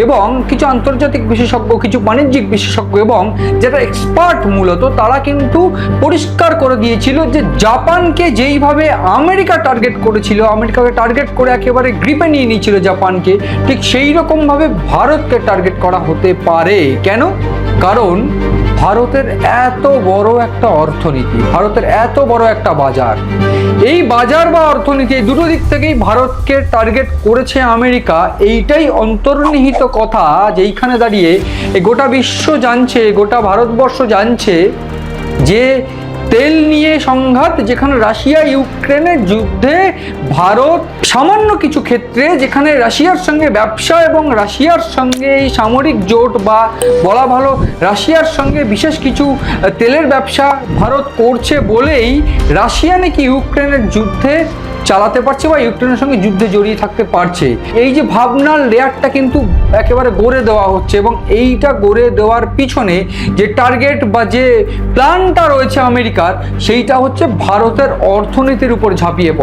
এবং কিছু আন্তর্জাতিক বিশেষজ্ঞ, কিছু বাণিজ্যিক বিশেষজ্ঞ এবং যারা এক্সপার্ট মূলত, তারা কিন্তু পরিষ্কার করে দিয়েছিল যে জাপানকে যেইভাবে আমেরিকা টার্গেট করেছিল, আমেরিকাকে টার্গেট করে একেবারে গ্রিপে নিয়ে নিয়েছিল জাপানকে, ঠিক সেই রকমভাবে ভারতকে টার্গেট করা হতে পারে। কেন? কারণ ভারতের এত বড় একটা অর্থনীতি, ভারতের এত বড় একটা বাজার, এই বাজার বা অর্থনীতি এই দুটো দিক থেকেই ভারতকে টার্গেট করেছে আমেরিকা। এইটাই অন্তর্নিহিত কথা, যেইখানে দাঁড়িয়ে এই গোটা বিশ্ব জানছে, গোটা ভারতবর্ষ জানছে যে তেল নিয়ে সংঘাত, যেখানে রাশিয়া ইউক্রেনের যুদ্ধে ভারত সামান্য কিছু ক্ষেত্রে, যেখানে রাশিয়ার সঙ্গে ব্যবসা এবং রাশিয়ার সঙ্গে এই সামরিক জোট, বা বলা ভালো রাশিয়ার সঙ্গে বিশেষ কিছু তেলের ব্যবসা ভারত করছে বলেই রাশিয়া নাকি ইউক্রেনের যুদ্ধে চালাতে পারছে বা ইউক্রেনের সঙ্গে যুদ্ধে জড়িয়ে থাকতে পারছে। এই যে ভাবনার লেয়ারটা কিন্তু একেবারে গড়ে দেওয়া হচ্ছে, এবং এইটা গড়ে দেওয়ার পিছনে যে টার্গেট বা যে প্ল্যানটা রয়েছে আমেরিকার, সেইটা হচ্ছে ভারতের অর্থনীতির উপর ঝাঁপিয়ে পড়া।